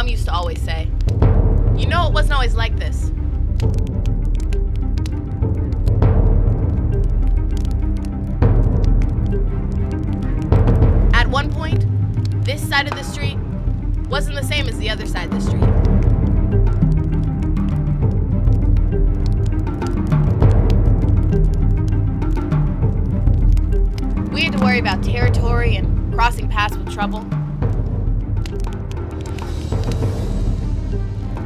Mom used to always say, you know, it wasn't always like this. At one point, this side of the street wasn't the same as the other side of the street. We had to worry about territory and crossing paths with trouble.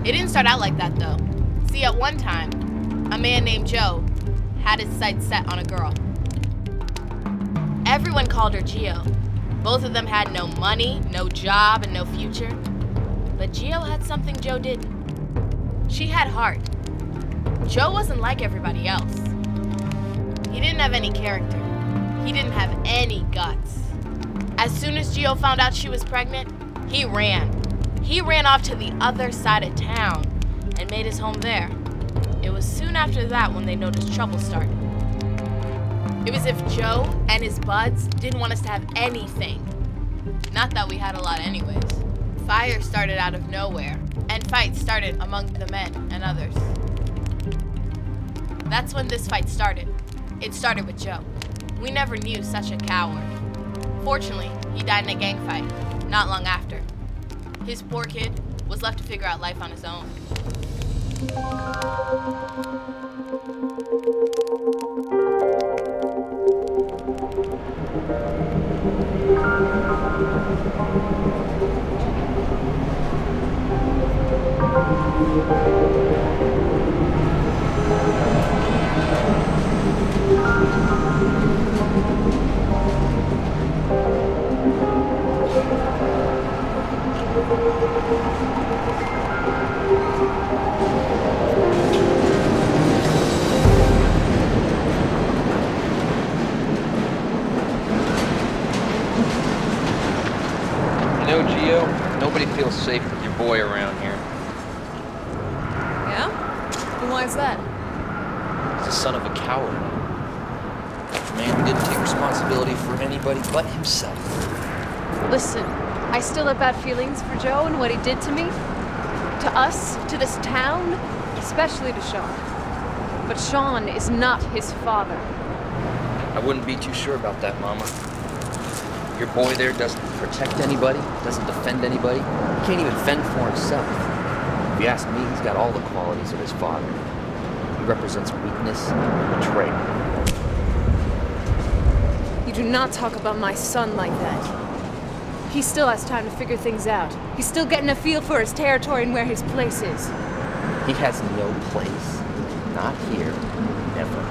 It didn't start out like that, though. See, at one time, a man named Joe had his sights set on a girl. Everyone called her Gio. Both of them had no money, no job, and no future. But Gio had something Joe didn't. She had heart. Joe wasn't like everybody else. He didn't have any character. He didn't have any guts. As soon as Gio found out she was pregnant, he ran. He ran off to the other side of town and made his home there. It was soon after that when they noticed trouble started. It was as if Joe and his buds didn't want us to have anything. Not that we had a lot anyways. Fire started out of nowhere, and fights started among the men and others. That's when this fight started. It started with Joe. We never knew such a coward. Fortunately, he died in a gang fight, not long after. His poor kid was left to figure out life on his own. You know, Gio, nobody feels safe with your boy around here. Yeah? And why is that? He's the son of a coward. A man who didn't take responsibility for anybody but himself. Listen, I still have bad feelings for Joe and what he did to me. To us, to this town, especially to Sean. But Sean is not his father. I wouldn't be too sure about that, Mama. Your boy there doesn't protect anybody, doesn't defend anybody. He can't even fend for himself. If you ask me, he's got all the qualities of his father. He represents weakness and betrayal. You do not talk about my son like that. He still has time to figure things out. He's still getting a feel for his territory and where his place is. He has no place. Not here. Never.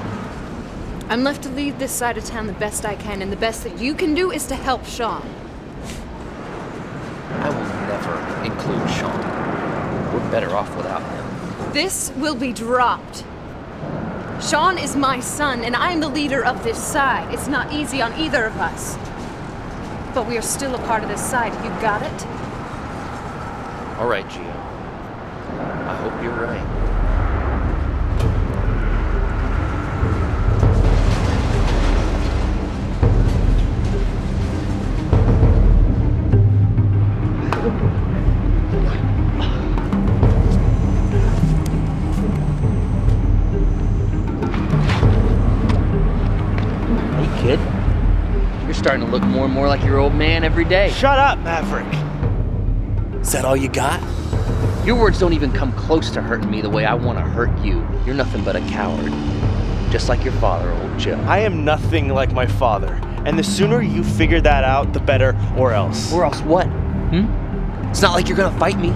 I'm left to lead this side of town the best I can, and the best that you can do is to help Sean. I will never include Sean. We're better off without him. This will be dropped. Sean is my son, and I'm the leader of this side. It's not easy on either of us. But we are still a part of this side. You got it? All right, Gio. I hope you're right. Hey, kid. You're starting to look more and more like your old man every day. Shut up, Maverick. Is that all you got? Your words don't even come close to hurting me the way I want to hurt you. You're nothing but a coward. Just like your father, old Joe. I am nothing like my father. And the sooner you figure that out, the better, or else. Or else what? It's not like you're gonna fight me.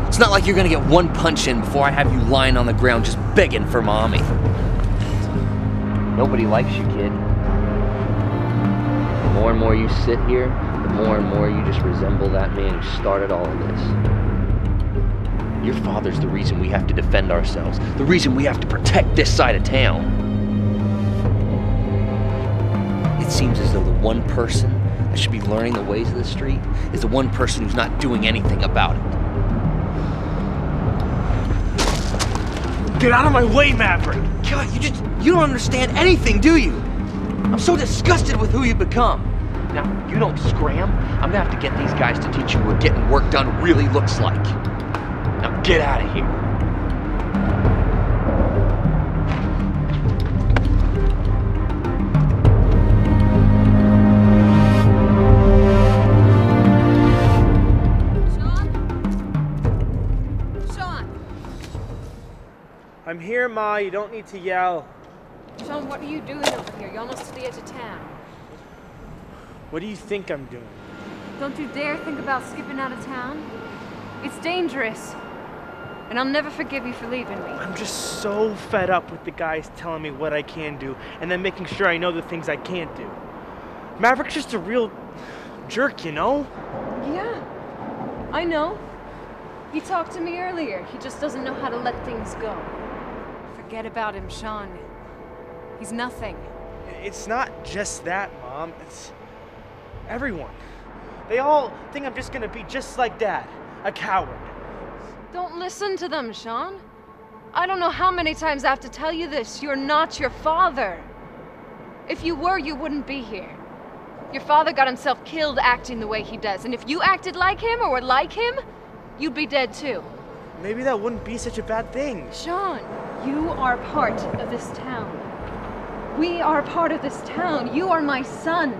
It's not like you're gonna get one punch in before I have you lying on the ground just begging for mommy. Nobody likes you, kid. The more and more you sit here, the more and more you just resemble that man who started all of this. Your father's the reason we have to defend ourselves, the reason we have to protect this side of town. It seems as though the one person that should be learning the ways of the street is the one person who's not doing anything about it. Get out of my way, Maverick! God, you don't understand anything, do you? I'm so disgusted with who you've become. Now, if you don't scram, I'm gonna have to get these guys to teach you what getting work done really looks like. get out of here. I'm here, Ma. You don't need to yell. Sean, what are you doing over here? You're almost to the edge of town. What do you think I'm doing? Don't you dare think about skipping out of town. It's dangerous. And I'll never forgive you for leaving me. I'm just so fed up with the guys telling me what I can do and then making sure I know the things I can't do. Maverick's just a real jerk, you know? Yeah, I know. He talked to me earlier. He just doesn't know how to let things go. Forget about him, Sean. He's nothing. It's not just that, Mom. It's everyone. They all think I'm just gonna be just like Dad, a coward. Don't listen to them, Sean. I don't know how many times I have to tell you this. You're not your father. If you were, you wouldn't be here. Your father got himself killed acting the way he does, and if you acted like him or were like him, you'd be dead too. Maybe that wouldn't be such a bad thing. Sean, you are part of this town. We are part of this town. You are my son.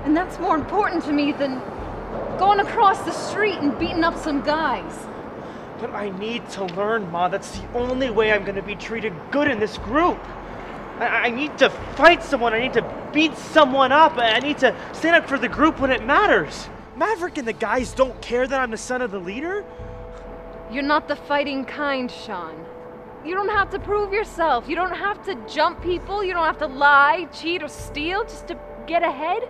And that's more important to me than going across the street and beating up some guys. But I need to learn, Ma. That's the only way I'm gonna be treated good in this group. I need to fight someone. I need to beat someone up. I need to stand up for the group when it matters. Maverick and the guys don't care that I'm the son of the leader? You're not the fighting kind, Sean. You don't have to prove yourself. You don't have to jump people. You don't have to lie, cheat, or steal just to get ahead.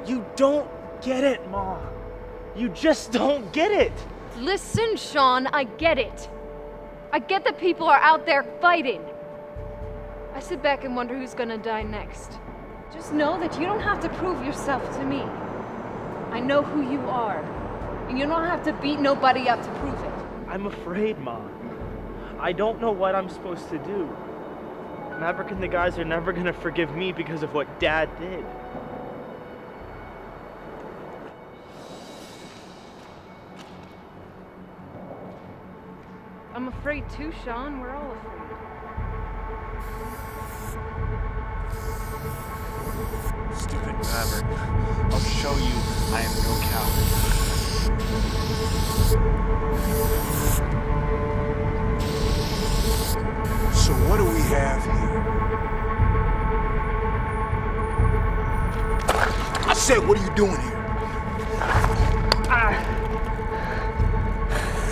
You don't get it, Ma. You just don't get it. Listen, Sean, I get it. I get that people are out there fighting. I sit back and wonder who's gonna die next. Just know that you don't have to prove yourself to me. I know who you are, and you don't have to beat nobody up to prove it. I'm afraid, Ma. I don't know what I'm supposed to do. Maverick and the guys are never gonna forgive me because of what Dad did. I'm afraid too, Sean. We're all afraid. Stupid Maverick. I'll show you I am no coward. So what do we have here? I said, what are you doing here?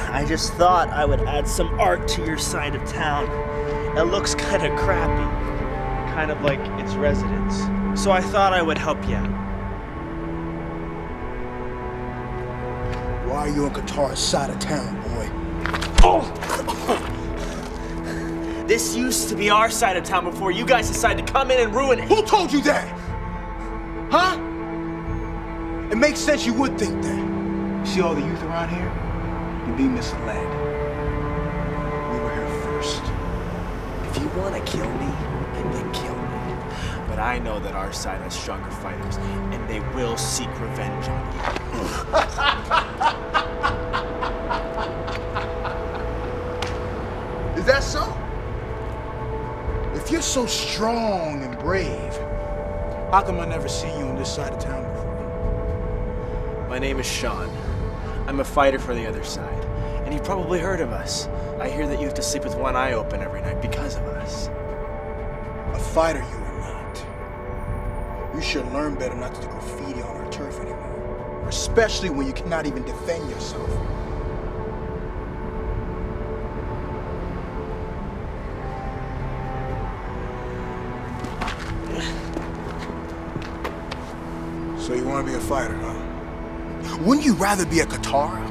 I just thought I would add some art to your side of town. It looks kind of crappy, kind of like its residents. So I thought I would help you out. Why are you on Qatar's side of town, boy? Oh! This used to be our side of town before you guys decided to come in and ruin it. Who told you that? Huh? It makes sense you would think that. You see all the youth around here? You'd be misled. We were here first. If you want to kill me, then kill me. But I know that our side has stronger fighters, and they will seek revenge on you. Is that so? If you're so strong and brave, how come I never seen you on this side of town before? My name is Sean. I'm a fighter for the other side, and you've probably heard of us. I hear that you have to sleep with one eye open every night because of us. A fighter you are not. You should learn better not to do graffiti on our turf anymore, especially when you cannot even defend yourself. So you want to be a fighter, huh? Wouldn't you rather be a Katara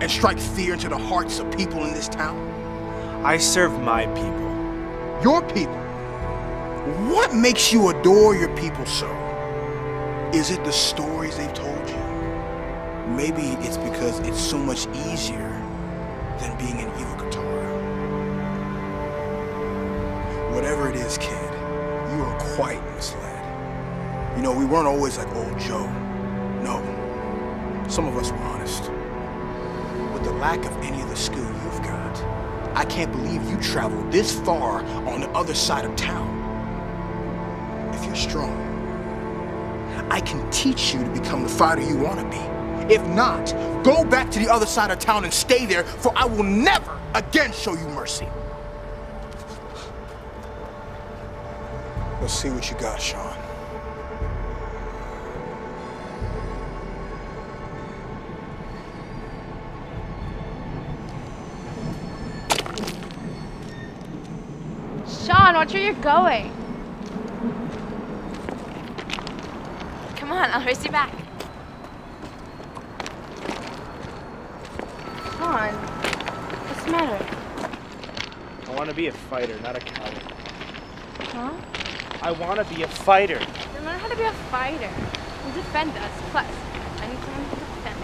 and strike fear into the hearts of people in this town? I serve my people. Your people? What makes you adore your people so? Is it the stories they've told you? Maybe it's because it's so much easier than being an evil Katara. Whatever it is, kid, you are quite misled. You know, we weren't always like old Joe. No. Some of us were honest. With the lack of any of the skill you've got. I can't believe you traveled this far on the other side of town. If you're strong, I can teach you to become the fighter you want to be. If not, go back to the other side of town and stay there, for I will never again show you mercy. Let's see what you got, Sean. Sean, watch where you're going. Come on, I'll race you back. Sean, what's the matter? I want to be a fighter, not a coward. Huh? I want to be a fighter. Then learn how to be a fighter and defend us. Plus, I need someone to defend.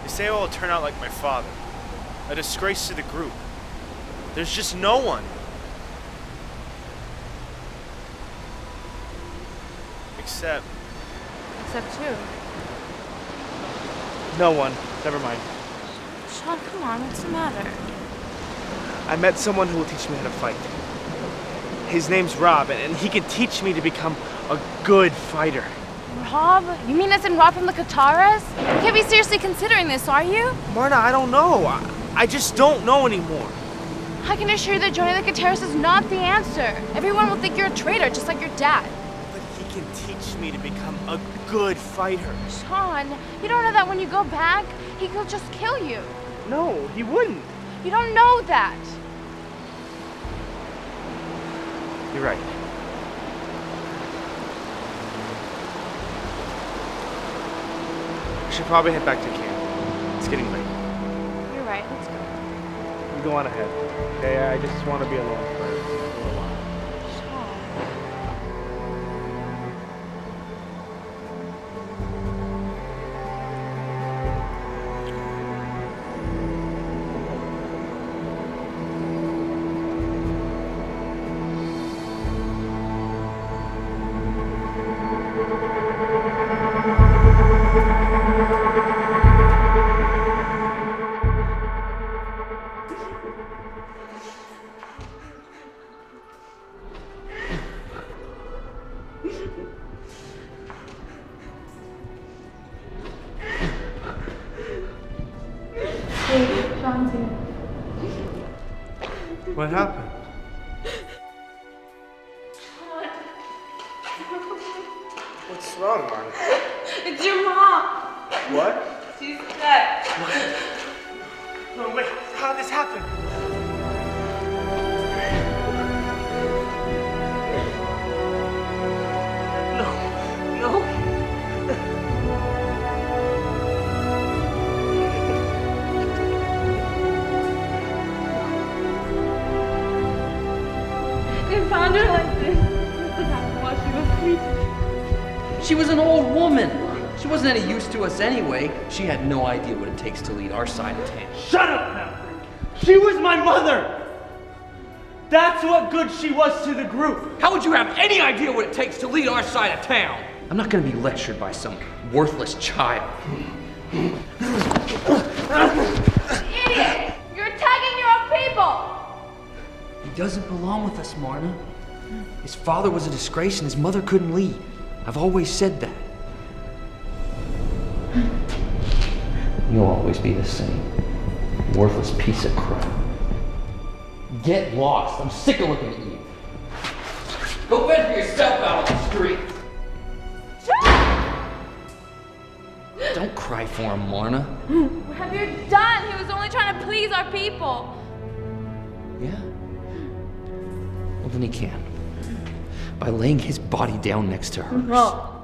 They say I will turn out like my father, a disgrace to the group. There's just no one. Except who? No one. Never mind. Sean, come on, what's the matter? I met someone who will teach me how to fight. His name's Rob, and he can teach me to become a good fighter. Rob? You mean as in Rob from the Kataras? You can't be seriously considering this, are you? Marna, I don't know. I just don't know anymore. I can assure you that joining the Kataras is not the answer. Everyone will think you're a traitor, just like your dad. But he can teach me to become a good fighter. Sean, you don't know that when you go back, he could just kill you. No, he wouldn't. You don't know that. You're right. I should probably head back to camp. It's getting late. You're right, let's go. You go on ahead. Okay, I just want to be alone for a little while. What happened? What's wrong, Marna? It's your mom. What? She's dead. What? No, wait. How did this happen? No. No. They found her like this. What happened while she was sleeping? She was an old woman. She wasn't any use to us anyway. She had no idea what it takes to lead our side of town. Shut up, Maverick! She was my mother! That's what good she was to the group! How would you have any idea what it takes to lead our side of town? I'm not gonna be lectured by some worthless child. Idiot! You're attacking your own people! He doesn't belong with us, Marna. His father was a disgrace and his mother couldn't lead. I've always said that. You'll always be the same. Worthless piece of crap. Get lost. I'm sick of looking at you. Go fend for yourself out on the street. Don't cry for him, Marna. What have you done? He was only trying to please our people. Yeah? Well, then he can. By laying his body down next to hers. No.